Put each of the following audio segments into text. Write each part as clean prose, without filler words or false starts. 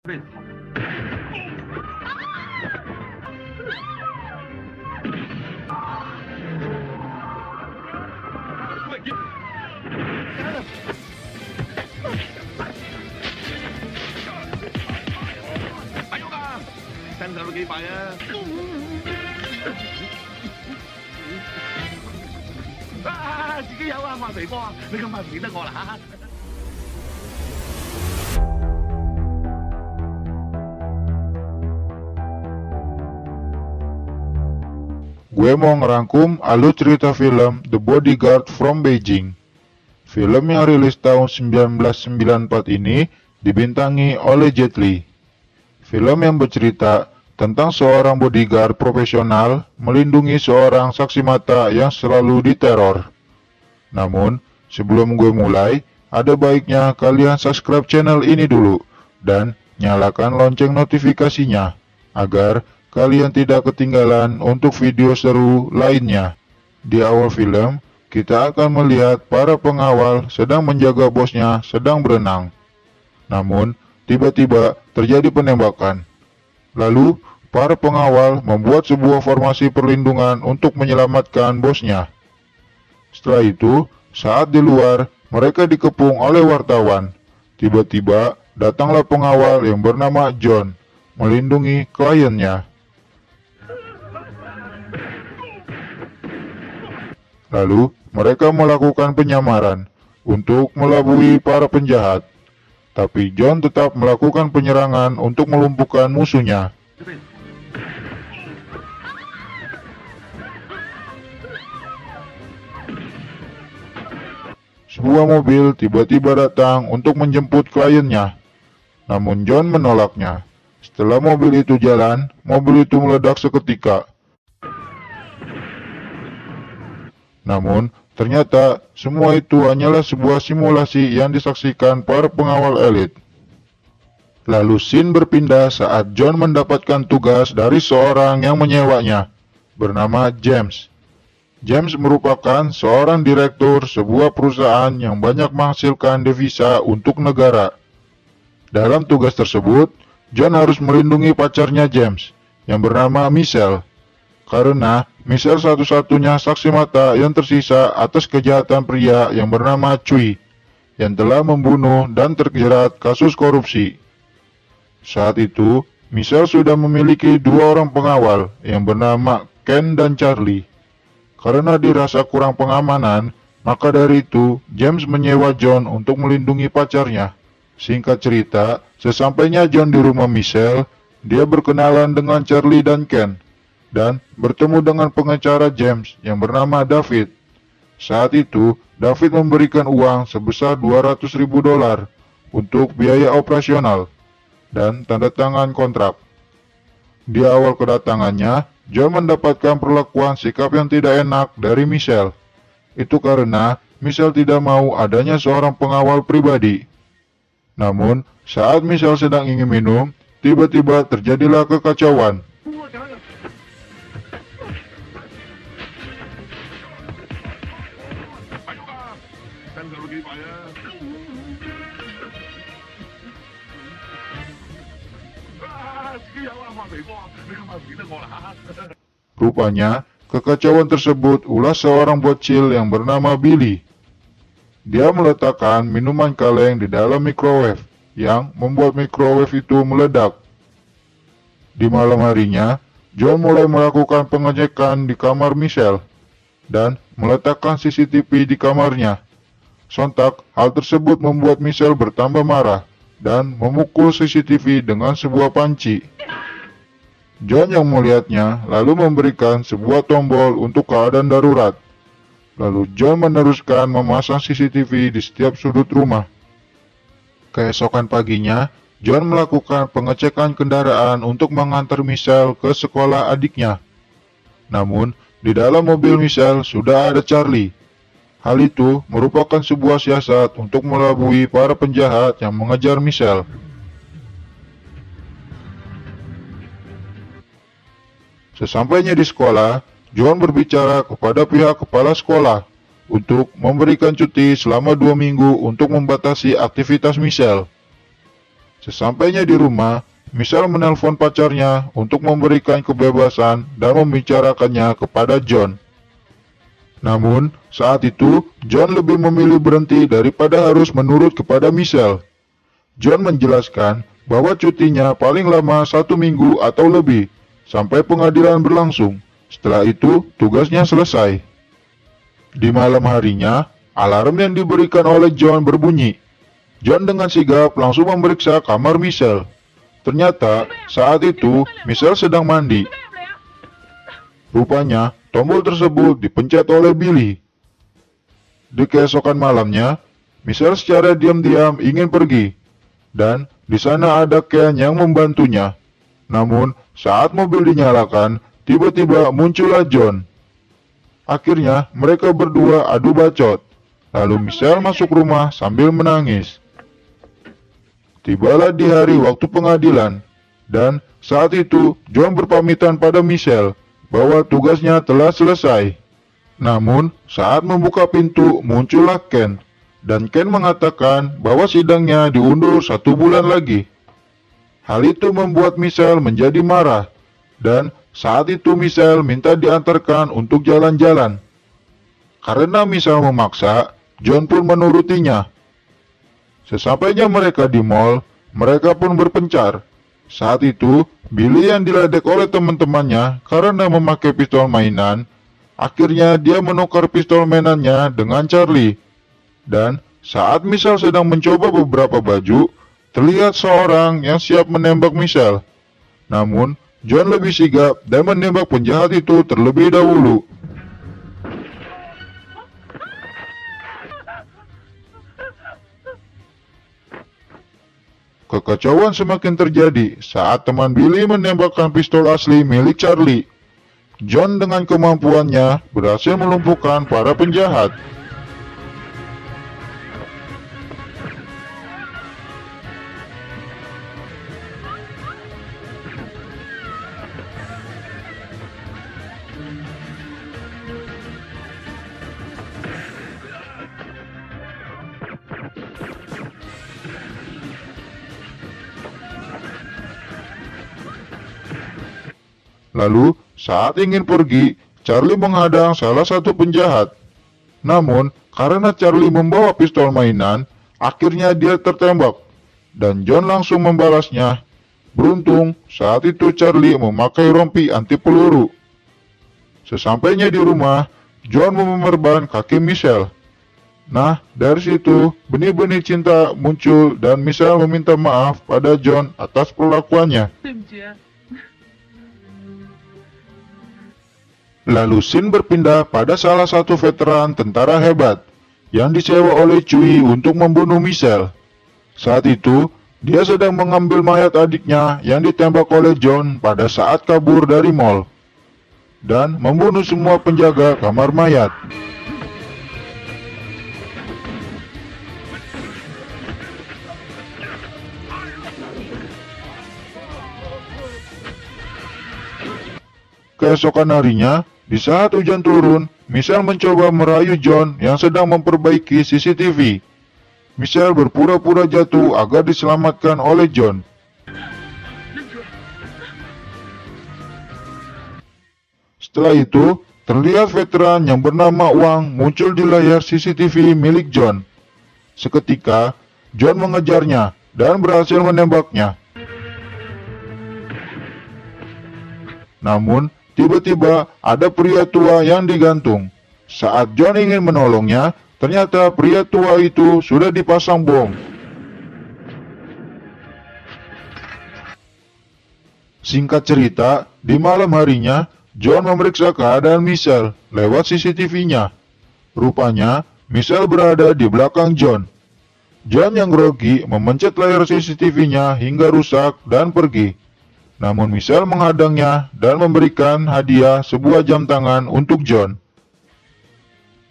Ayolah, xem sao ghi bài á.自己有啊，賣肥波啊，你咁快唔記得我啦嚇？ Gue mau ngerangkum alur cerita film The Bodyguard from Beijing. Film yang rilis tahun 1994 ini dibintangi oleh Jet Li. Film yang bercerita tentang seorang bodyguard profesional melindungi seorang saksi mata yang selalu diteror. Namun, sebelum gue mulai, ada baiknya kalian subscribe channel ini dulu dan nyalakan lonceng notifikasinya agar kalian tidak ketinggalan untuk video seru lainnya. Di awal film, kita akan melihat para pengawal sedang menjaga bosnya sedang berenang. Namun, tiba-tiba terjadi penembakan. Lalu, para pengawal membuat sebuah formasi perlindungan untuk menyelamatkan bosnya. Setelah itu, saat di luar, mereka dikepung oleh wartawan. Tiba-tiba, datanglah pengawal yang bernama John, melindungi kliennya. Lalu, mereka melakukan penyamaran untuk melabui para penjahat. Tapi John tetap melakukan penyerangan untuk melumpuhkan musuhnya. Sebuah mobil tiba-tiba datang untuk menjemput kliennya. Namun John menolaknya. Setelah mobil itu jalan, mobil itu meledak seketika. Namun, ternyata semua itu hanyalah sebuah simulasi yang disaksikan para pengawal elit. Lalu scene berpindah saat John mendapatkan tugas dari seorang yang menyewanya, bernama James. James merupakan seorang direktur sebuah perusahaan yang banyak menghasilkan devisa untuk negara. Dalam tugas tersebut, John harus melindungi pacarnya James, yang bernama Michelle. Karena Michelle satu-satunya saksi mata yang tersisa atas kejahatan pria yang bernama Cui, yang telah membunuh dan terjerat kasus korupsi. Saat itu, Michelle sudah memiliki dua orang pengawal yang bernama Ken dan Charlie. Karena dirasa kurang pengamanan, maka dari itu James menyewa John untuk melindungi pacarnya. Singkat cerita, sesampainya John di rumah Michelle, dia berkenalan dengan Charlie dan Ken, dan bertemu dengan pengacara James yang bernama David. Saat itu, David memberikan uang sebesar $200.000 untuk biaya operasional dan tanda tangan kontrak. Di awal kedatangannya, John mendapatkan perlakuan sikap yang tidak enak dari Michelle. Itu karena Michelle tidak mau adanya seorang pengawal pribadi. Namun, saat Michelle sedang ingin minum, tiba-tiba terjadilah kekacauan. Rupanya, kekacauan tersebut ulah seorang bocil yang bernama Billy. Dia meletakkan minuman kaleng di dalam microwave, yang membuat microwave itu meledak. Di malam harinya, John mulai melakukan pengecekan di kamar Michelle, dan meletakkan CCTV di kamarnya. Sontak, hal tersebut membuat Michelle bertambah marah, dan memukul CCTV dengan sebuah panci. John yang melihatnya lalu memberikan sebuah tombol untuk keadaan darurat. Lalu John meneruskan memasang CCTV di setiap sudut rumah. Keesokan paginya, John melakukan pengecekan kendaraan untuk mengantar Michelle ke sekolah adiknya. Namun, di dalam mobil Michelle sudah ada Charlie. Hal itu merupakan sebuah siasat untuk melabui para penjahat yang mengejar Michelle. Sesampainya di sekolah, John berbicara kepada pihak kepala sekolah untuk memberikan cuti selama 2 minggu untuk membatasi aktivitas Michelle. Sesampainya di rumah, Michelle menelpon pacarnya untuk memberikan kebebasan dan membicarakannya kepada John. Namun, saat itu, John lebih memilih berhenti daripada harus menurut kepada Michelle. John menjelaskan bahwa cutinya paling lama 1 minggu atau lebih, sampai pengadilan berlangsung. Setelah itu, tugasnya selesai. Di malam harinya, alarm yang diberikan oleh John berbunyi. John dengan sigap langsung memeriksa kamar Michelle. Ternyata, saat itu, Michelle sedang mandi. Rupanya, tombol tersebut dipencet oleh Billy. Di keesokan malamnya, Michelle secara diam-diam ingin pergi. Dan di sana ada Ken yang membantunya. Namun, saat mobil dinyalakan, tiba-tiba muncullah John. Akhirnya, mereka berdua adu bacot. Lalu Michelle masuk rumah sambil menangis. Tibalah di hari waktu pengadilan, dan saat itu John berpamitan pada Michelle bahwa tugasnya telah selesai. Namun, saat membuka pintu muncullah Ken, dan Ken mengatakan bahwa sidangnya diundur 1 bulan lagi. Hal itu membuat Michelle menjadi marah, dan saat itu Michelle minta diantarkan untuk jalan-jalan. Karena Michelle memaksa, John pun menurutinya. Sesampainya mereka di mall, mereka pun berpencar. Saat itu, Billy yang diledek oleh teman-temannya karena memakai pistol mainan, akhirnya dia menukar pistol mainannya dengan Charlie. Dan saat Michelle sedang mencoba beberapa baju, terlihat seorang yang siap menembak Michelle. Namun, John lebih sigap dan menembak penjahat itu terlebih dahulu. Kekacauan semakin terjadi saat teman Billy menembakkan pistol asli milik Charlie. John dengan kemampuannya berhasil melumpuhkan para penjahat. Lalu, saat ingin pergi, Charlie menghadang salah satu penjahat. Namun, karena Charlie membawa pistol mainan, akhirnya dia tertembak, dan John langsung membalasnya. Beruntung, saat itu Charlie memakai rompi anti peluru. Sesampainya di rumah, John memerbahkan kaki Michelle. Nah, dari situ, benih-benih cinta muncul dan Michelle meminta maaf pada John atas perlakuannya. Lalu scene berpindah pada salah satu veteran tentara hebat yang disewa oleh Cui untuk membunuh Michelle. Saat itu, dia sedang mengambil mayat adiknya yang ditembak oleh John pada saat kabur dari mall dan membunuh semua penjaga kamar mayat. Keesokan harinya, di saat hujan turun, Michelle mencoba merayu John yang sedang memperbaiki CCTV. Michelle berpura-pura jatuh agar diselamatkan oleh John. Setelah itu, terlihat veteran yang bernama Wang muncul di layar CCTV milik John. Seketika, John mengejarnya dan berhasil menembaknya. Namun, tiba-tiba ada pria tua yang digantung. Saat John ingin menolongnya, ternyata pria tua itu sudah dipasang bom. Singkat cerita, di malam harinya, John memeriksa keadaan Michelle lewat CCTV-nya. Rupanya, Michelle berada di belakang John. John yang grogi memencet layar CCTV-nya hingga rusak dan pergi. Namun Michelle menghadangnya dan memberikan hadiah sebuah jam tangan untuk John.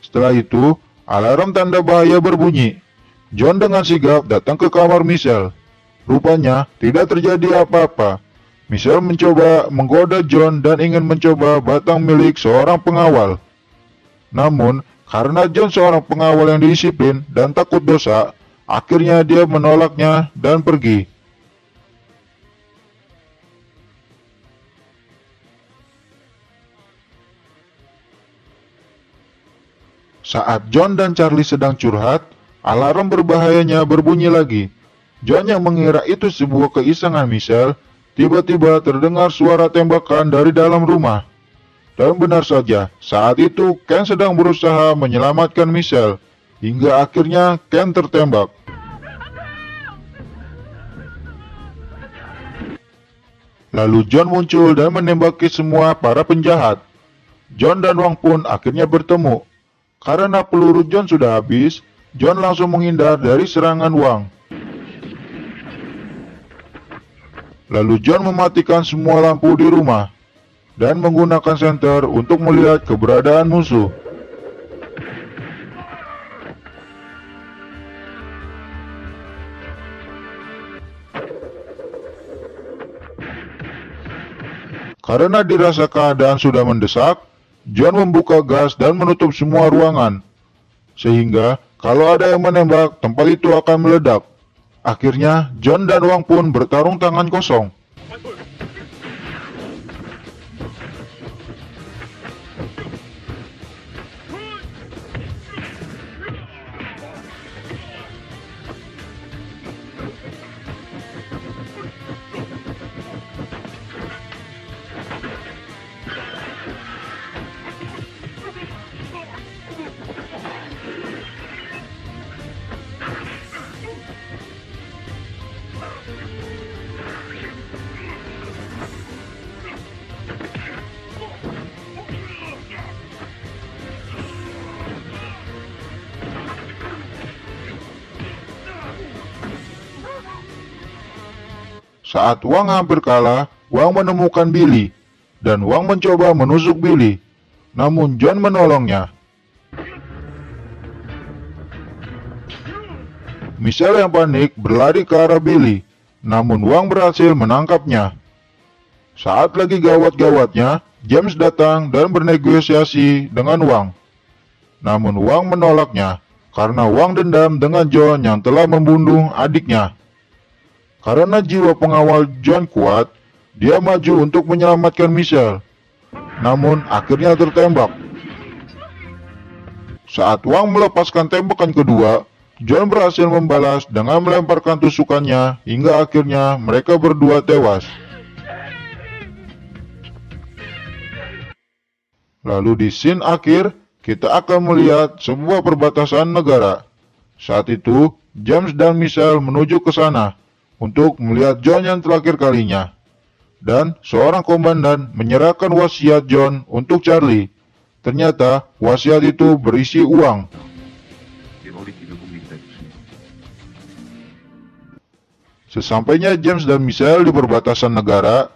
Setelah itu, alarm tanda bahaya berbunyi. John dengan sigap datang ke kamar Michelle. Rupanya tidak terjadi apa-apa. Michelle mencoba menggoda John dan ingin mencoba batang milik seorang pengawal. Namun, karena John seorang pengawal yang disiplin dan takut dosa, akhirnya dia menolaknya dan pergi. Saat John dan Charlie sedang curhat, alarm berbahayanya berbunyi lagi. John yang mengira itu sebuah keisengan Michelle, tiba-tiba terdengar suara tembakan dari dalam rumah. Dan benar saja, saat itu Ken sedang berusaha menyelamatkan Michelle, hingga akhirnya Ken tertembak. Lalu John muncul dan menembaki semua para penjahat. John dan Wang pun akhirnya bertemu. Karena peluru John sudah habis, John langsung menghindar dari serangan Wang. Lalu John mematikan semua lampu di rumah, dan menggunakan senter untuk melihat keberadaan musuh. Karena dirasa keadaan sudah mendesak, John membuka gas dan menutup semua ruangan. Sehingga, kalau ada yang menembak, tempat itu akan meledak. Akhirnya, John dan Wang pun bertarung tangan kosong. Saat Wang hampir kalah, Wang menemukan Billy, dan Wang mencoba menusuk Billy. Namun John menolongnya. Michelle yang panik berlari ke arah Billy, namun Wang berhasil menangkapnya. Saat lagi gawat-gawatnya, James datang dan bernegosiasi dengan Wang. Namun Wang menolaknya, karena Wang dendam dengan John yang telah membunuh adiknya. Karena jiwa pengawal John kuat, dia maju untuk menyelamatkan Michelle. Namun akhirnya tertembak. Saat Wang melepaskan tembakan kedua, John berhasil membalas dengan melemparkan tusukannya hingga akhirnya mereka berdua tewas. Lalu di scene akhir, kita akan melihat sebuah perbatasan negara. Saat itu, James dan Michelle menuju ke sana untuk melihat John yang terakhir kalinya. Dan seorang komandan menyerahkan wasiat John untuk Charlie. Ternyata wasiat itu berisi uang. Sesampainya James dan Michelle di perbatasan negara,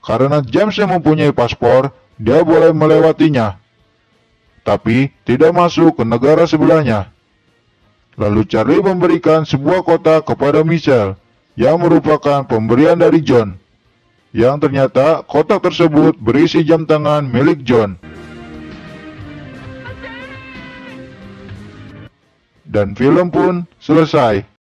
karena James yang mempunyai paspor, dia boleh melewatinya, tapi tidak masuk ke negara sebelahnya. Lalu Charlie memberikan sebuah kotak kepada Michelle, yang merupakan pemberian dari John, yang ternyata kotak tersebut berisi jam tangan milik John. Dan film pun selesai.